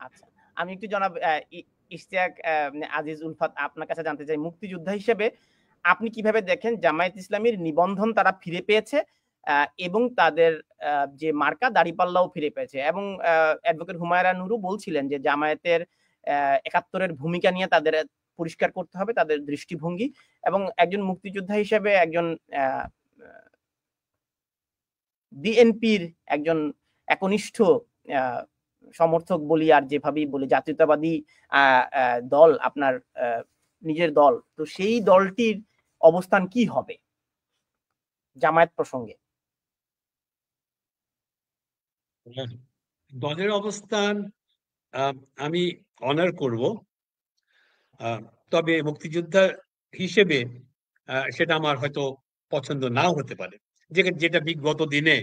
আচ্ছা, আমি একটু জনাব ইশতিয়াক আজিজ উলফাত আপনার কাছে জানতে চাই, মুক্তিযোদ্ধা হিসেবে আপনি কিভাবে দেখেন জামায়াত ইসলামীর নিবন্ধন তারা ফিরে পেয়েছে এবং তাদের যে মার্কা দাঁড়িপাল্লাও ফিরে পেয়েছে, এবং অ্যাডভোকেট হুমায়রা নুরু বলছিলেন যে জামায়াতের ৭১ এর ভূমিকা নিয়ে তাদের পরিষ্কার করতে হবে তাদের দৃষ্টিভঙ্গি, এবং একজন মুক্তিযোদ্ধা হিসেবে একজন বিএনপির একজন একনিষ্ঠ সমর্থক বলি আর যেভাবেই বলি জাতীয়তাবাদী দল আপনার নিজের দল, তো সেই দলটির অবস্থান কি হবে জামায়াত প্রসঙ্গে? দলের অবস্থান আমি অনার করব, তবে মুক্তিযোদ্ধা হিসেবে সেটা আমার হয়তো পছন্দ নাও হতে পারে। যেটা বিগত দিনে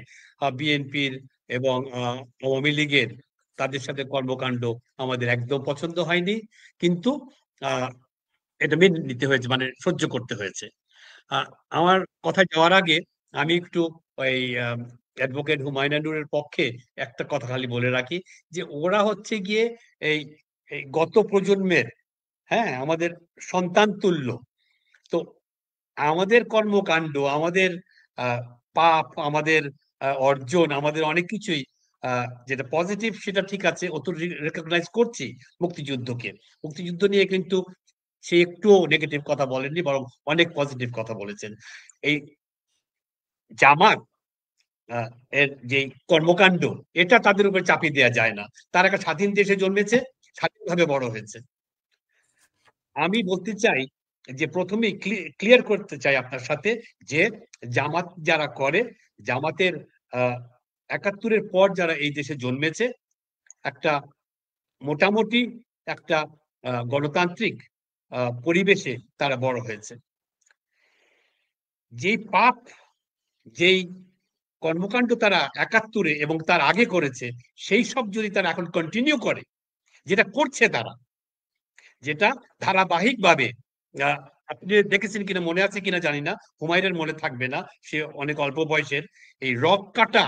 বিএনপির এবং আওয়ামী লীগের তাদের সাথে কর্মকাণ্ড আমাদের একদম পছন্দ হয়নি, কিন্তু এটা মেনে নিতে হয়েছে, মানে সহ্য করতে হয়েছে। আমার কথা যাওয়ার আগে আমি একটু ওই অ্যাডভোকেট হুমায়ুন আহমেদের পক্ষে একটা কথা খালি বলে রাখি, যে ওরা হচ্ছে গিয়ে এই গত প্রজন্মের, হ্যাঁ, আমাদের সন্তান তুল্য। তো আমাদের কর্মকাণ্ড, আমাদের পাপ, আমাদের অর্জন, আমাদের অনেক কিছুই যেটা পজিটিভ সেটা ঠিক আছে, ও তো রেকগনাইজ করছি মুক্তিযুদ্ধকে। মুক্তিযুদ্ধ নিয়ে কিন্তু সে একটুও নেগেটিভ কথা বলেননি, বরং অনেক পজিটিভ কথা বলেছেন। এই জামাত এর যে কর্মকাণ্ড, এটা তাদের উপর চাপিয়ে দেওয়া যায় না। তার একটা স্বাধীন দেশে জন্মেছে, স্বাধীনভাবে বড় হয়েছে। আমি বলতে চাই যে প্রথমেই ক্লিয়ার করতে চাই আপনার সাথে যে জামাত যারা করে, জামাতের ৭১-এর পর যারা এই দেশে জন্মেছে, একটা মোটামুটি একটা গণতান্ত্রিক পরিবেশে তারা বড় হয়েছে। যেই পাপ, যেই কর্মকাণ্ড তারা ৭১-এ এবং তার আগে করেছে, সেই সব যদি তারা এখন কন্টিনিউ করে, যেটা করছে তারা, যেটা ধারাবাহিকভাবে, আপনি দেখেছেন কিনা মনে আছে কিনা জানি না, হুমায়ুনের মনে থাকবে না, সে অনেক অল্প বয়সের, এই রক কাটা,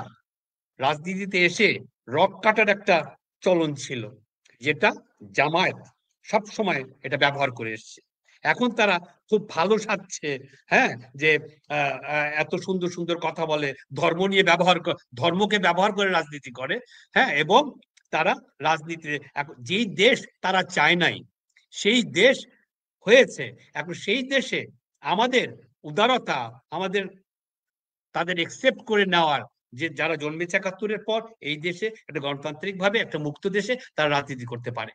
রাজনীতিতে এসে রক কাটার একটা চলন ছিল, যেটা জামায়াত সব সময় এটা ব্যবহার করে এসছে। এখন তারা খুব ভালো সাজছে, হ্যাঁ, যে এত সুন্দর সুন্দর কথা বলে, ধর্ম নিয়ে ধর্মকে ব্যবহার করে রাজনীতি করে, হ্যাঁ, এবং তারা রাজনীতিতে যেই দেশ তারা চায় নাই সেই দেশ হয়েছে। এখন সেই দেশে আমাদের উদারতা, আমাদের তাদের একসেপ্ট করে নেওয়ার, যে যারা জন্মেছে ৭১-এর পর এই দেশে একটা গণতান্ত্রিক ভাবে একটা মুক্ত দেশে তারা রাজনীতি করতে পারে।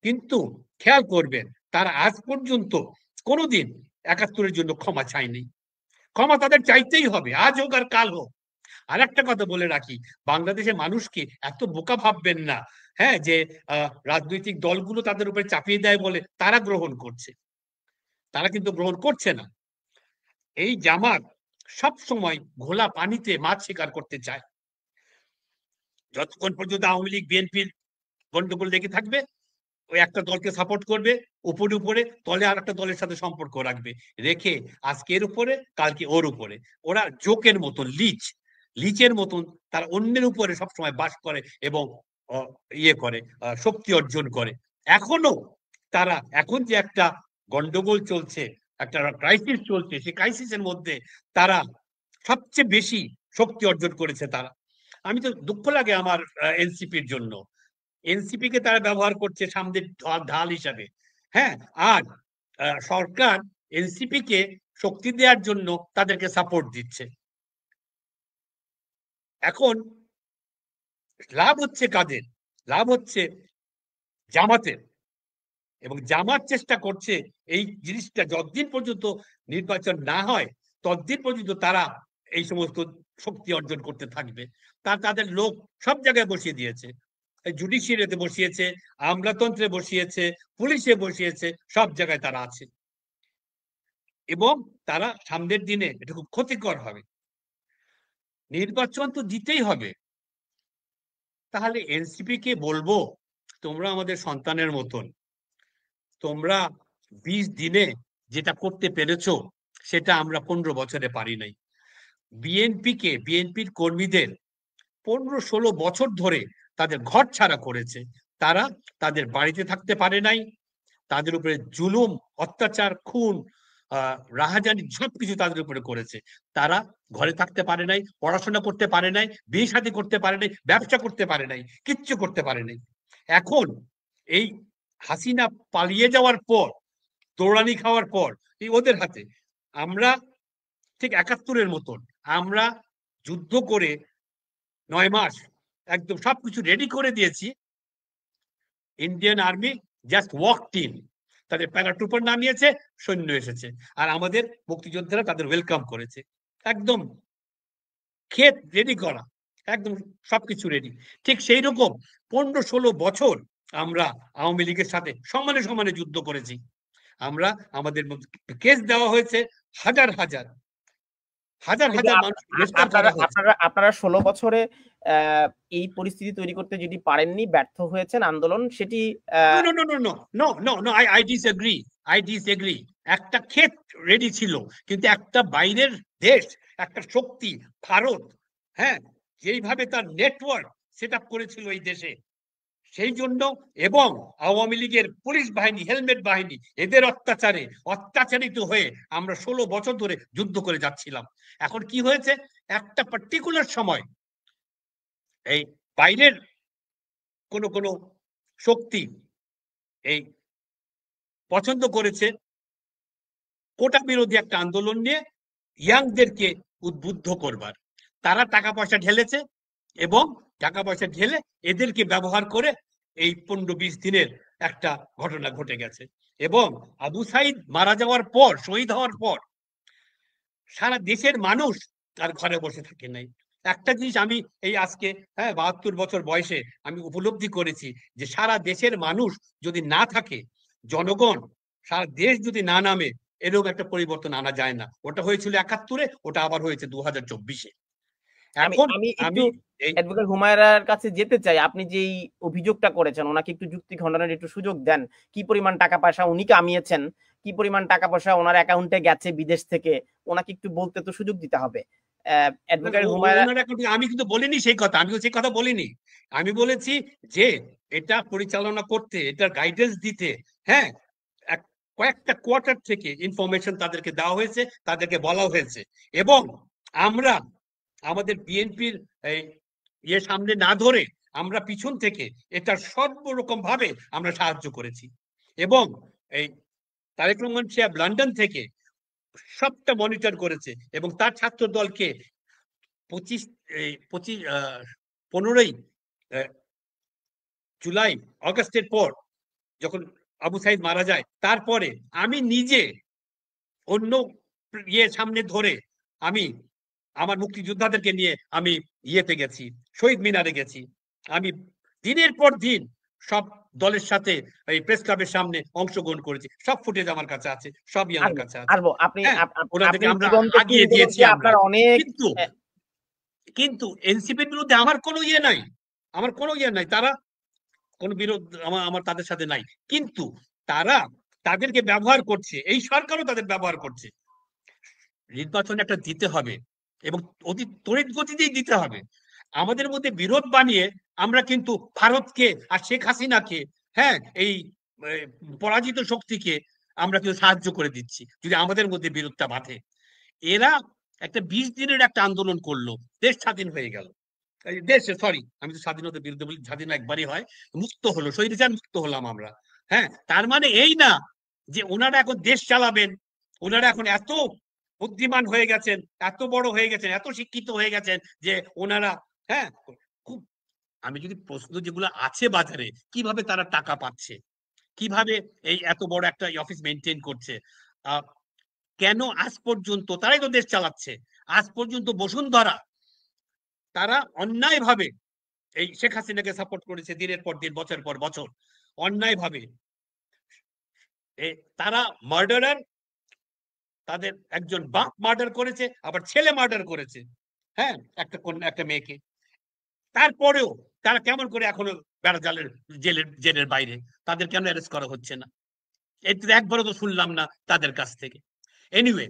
কিন্তু খেয়াল করবেন, তারা আজ পর্যন্ত কোনোদিন ৭১-এর জন্য ক্ষমা চায়নি। ক্ষমা তাদের চাইতেই হবে, আজ হোক আর কাল হোক। আর একটা কথা বলে রাখি, বাংলাদেশের মানুষকে এত বোকা ভাববেন না, হ্যাঁ, যে রাজনৈতিক দলগুলো তাদের উপরে চাপিয়ে দেয় বলে তারা গ্রহণ করছে। তারা কিন্তু গ্রহণ করছে না। এই জামাত সব সময় ঘোলা পানিতে মাছ শিকার করতে চায়। যতক্ষণ পর্যন্ত আওয়ামী লীগ বিএনপির গন্ডগোল লেগে থাকবে, ওই একটা দলকে সাপোর্ট করবে, উপরে উপরে, তলে আর একটা দলের সাথে সম্পর্ক রাখবে, রেখে আজকে এর উপরে কালকে ওর উপরে। ওরা জোকের মতন, লিচের মতন তারা অন্যের উপরে সবসময় বাস করে এবং ইয়ে করে, শক্তি অর্জন করে। এখনো তারা, এখন যে একটা গন্ডগোল চলছে, একটা ক্রাইসিস চলছে, সেই ক্রাইসিসের মধ্যে তারা সবচেয়ে বেশি শক্তি অর্জন করেছে তারা। আমি তো দুঃখ লাগে আমার এনসিপির জন্য। এনসিপি কে তারা ব্যবহার করছে সামনের ঢাল হিসাবে, হ্যাঁ, আর সরকার এনসিপি কে শক্তি দেওয়ার জন্য তাদেরকে সাপোর্ট দিচ্ছে। এখন লাভ হচ্ছে কাদের? লাভ হচ্ছে জামাতের। এবং জামাত চেষ্টা করছে এই জিনিসটা যতদিন পর্যন্ত নির্বাচন না হয় ততদিন পর্যন্ত তারা এই সমস্ত শক্তি অর্জন করতে থাকবে। তাদের লোক সব জায়গায় বসিয়ে দিয়েছে, জুডিশিয়ারিতে বসিয়েছে, আমলাতন্ত্রে বসিয়েছে, পুলিশে বসিয়েছে, সব জায়গায় তারা আছে। এবং তারা সামনের দিনে এটা খুব ক্ষতিকর হবে। নির্বাচন তো দিতেই হবে। তাহলে এনসিপি কে বলবো, তোমরা আমাদের সন্তানের মতন, তোমরা 20 দিনে যেটা করতে পেরেছো সেটা আমরা 15 বছরে পারি নাই। বিএনপির কর্মীদের 15-16 বছর ধরে তাদের ঘর ছাড়া করেছে, তারা তাদের বাড়িতে থাকতে পারে নাই, তাদের উপরে জুলুম, অত্যাচার, খুন, রাহাজানি সবকিছু তাদের উপরে করেছে। তারা ঘরে থাকতে পারে নাই, পড়াশোনা করতে পারে নাই, বিয়ে শাদী করতে পারে নাই, ব্যবসা করতে পারে নাই, কিচ্ছু করতে পারে নাই। এখন এই হাসিনা পালিয়ে যাওয়ার পর, দৌড়ানি খাওয়ার পর, এই ওদের হাতে আমরা ঠিক ৭১-এর মতন আমরা যুদ্ধ করে ৯ মাস একদম সবকিছু রেডি করে দিয়েছি। Indian army just walked in, তাদের প্যারাট্রুপার নামিয়েছে, সৈন্য এসেছে, আর আমাদের মুক্তিযোদ্ধারা তাদের ওয়েলকাম করেছে। একদম ক্ষেত রেডি করা, একদম সবকিছু রেডি। ঠিক সেই রকম ১৫-১৬ বছর আমরা আওয়ামী লীগের সাথে সমানে সমানে যুদ্ধ করেছি। আমরা আমাদের কেস দেওয়া হয়েছে, হাজার হাজার মানুষ গ্রেফতার করা হয়েছে। আপনারা ১৬ বছরে এই পরিস্থিতি তৈরি করতে যদি পারেননি, ব্যর্থ হয়েছেন আন্দোলন, সেটি I disagree. একটা ক্ষেত রেডি ছিল, কিন্তু একটা বাইরের দেশ, একটা শক্তি ভারত, হ্যাঁ, যেইভাবে তার নেটওয়ার্ক সেট আপ করেছিল এই দেশে, সেই জন্য, এবং আওয়ামী লীগের পুলিশ বাহিনী, হেলমেট বাহিনী, এদের অত্যাচারিত হয়ে আমরা ১৬ বছর ধরে যুদ্ধ করে যাচ্ছিলাম। এখন কি হয়েছে, একটা পার্টিকুলার সময় এই বাইরের কোন শক্তি এই পছন্দ করেছে কোটা বিরোধী একটা আন্দোলন নিয়ে ইয়াংদেরকে উদ্বুদ্ধ করবার। তারা টাকা পয়সা ঢেলেছে, এবং টাকা পয়সা ঢেলে এদেরকে ব্যবহার করে এই ১৫-২০ দিনের একটা ঘটনা ঘটে গেছে। এবং আবু সাইদ মারা যাওয়ার পর, শহীদ হওয়ার পর, সারা দেশের মানুষ আর ঘরে বসে থাকে নাই। একটা জিনিস আমি এই আজকে ৭২ বছর বয়সে আমি উপলব্ধি করেছি, যে সারা দেশের মানুষ যদি না থাকে, জনগণ, সারা দেশ যদি না নামে, এরকম একটা পরিবর্তন আনা যায় না। ওটা হয়েছিল ৭১-এ, ওটা আবার হয়েছে ২০২৪-এ। এখন আমি অ্যাডভোকেট হুমায়রার কাছে যেতে চাই। আপনি যেই অভিযোগটা করেছেন, ওনাকে একটু যুক্তি খণ্ডনের একটু সুযোগ দেন। কি পরিমাণ টাকা পয়সা উনি কামিয়েছেন, কি পরিমাণ টাকা পয়সা ওনার অ্যাকাউন্টে গেছে বিদেশ থেকে, ওনাকে একটু বলতে তো সুযোগ দিতে হবে। অ্যাডভোকেট হুমায়রা, আমি কিন্তু বলিনি সেই কথা, সেই কথা বলিনি। আমি বলেছি যে এটা পরিচালনা করতে, এটার গাইডেন্স দিতে, হ্যাঁ, কয়েকটা কোয়ার্টার থেকে ইনফরমেশন তাদেরকে দেওয়া হয়েছে, তাদেরকে বলা হয়েছে, এবং আমরা আমাদের বিএনপির সামনে না ধরে আমরা পিছন থেকে এটা সর্বরকম ভাবে আমরা সাহায্য করেছি। এবং এই তারেক রহমান সাহেব লন্ডন থেকে সবটা মনিটর করেছে, এবং তার ছাত্র দলকে 15ই জুলাই, অগাস্টের পর যখন আবু সাইদ মারা যায়, তারপরে আমি নিজে অন্য সামনে ধরে আমি আমার মুক্তিযোদ্ধাদেরকে নিয়ে আমি ইয়েতে গেছি, শহীদ মিনারে গেছি। আমি দিনের পর দিন সব দলের সাথে এই প্রেস ক্লাবের সামনে অংশগ্রহণ করেছি। সব ফুটেজ আমার কাছে আছে, সবই আমার কাছে আছে। ওনাদেরকে আমরা আগিয়ে দিয়েছি। কিন্তু এনসিপির বিরুদ্ধে আমার কোনো ইয়ে নাই, তারা কোনো বিরোধ আমার তাদের সাথে নাই, কিন্তু তারা তাদেরকে ব্যবহার করছে, এই সরকারও তাদের ব্যবহার করছে। নির্বাচন একটা দিতে হবে, এবং অতি তড়িৎ গতিতেই দিতে হবে। আমাদের মধ্যে বিরোধ বানিয়ে আমরা কিন্তু ভারতকে আর শেখ হাসিনাকে, এই পরাজিত শক্তিকে আমরা কিন্তু সাহায্য করে দিচ্ছি, যদি আমাদের মধ্যে বিরোধটা বাঁধে। এরা একটা ২০ দিনের একটা আন্দোলন করলো, দেশ স্বাধীন হয়ে গেল। আমি তো স্বাধীনতার বিরুদ্ধে বলি, স্বাধীন একবারই হয়, মুক্ত হলো, স্বৈরাচার মুক্ত হলাম আমরা। তার মানে এই না যে ওনারা এখন দেশ চালাবেন, ওনারা এখন এত বুদ্ধিমান হয়ে গেছেন, এত বড় হয়ে গেছেন, এত শিক্ষিত হয়ে গেছেন যে ওনারা খুব, আমি যদি প্রশ্ন যেগুলো আছে বাজারে, কিভাবে তারা টাকা পাচ্ছে, কিভাবে এই এত বড় একটা অফিস মেনটেন করছে, কেন আজ পর্যন্ত, তারাই তো দেশ চালাচ্ছে, আজ পর্যন্ত বসুন্ধরা তারা অন্যায় ভাবে এই শেখ হাসিনাকে সাপোর্ট করেছে দিনের পর দিন, বছর পর বছর, অন্যায় ভাবে। তারা মার্ডারার, তাদের একজন বাপ মার্ডার করেছে, আবার ছেলে মার্ডার করেছে, একটা মেয়েকে। তারপরেও তারা কেমন করে এখনো বেড়াজালের জেলের বাইরে, তাদের কেন অ্যারেস্ট করা হচ্ছে না? একবারও তো শুনলাম না তাদের কাছ থেকে। এনিওয়ে,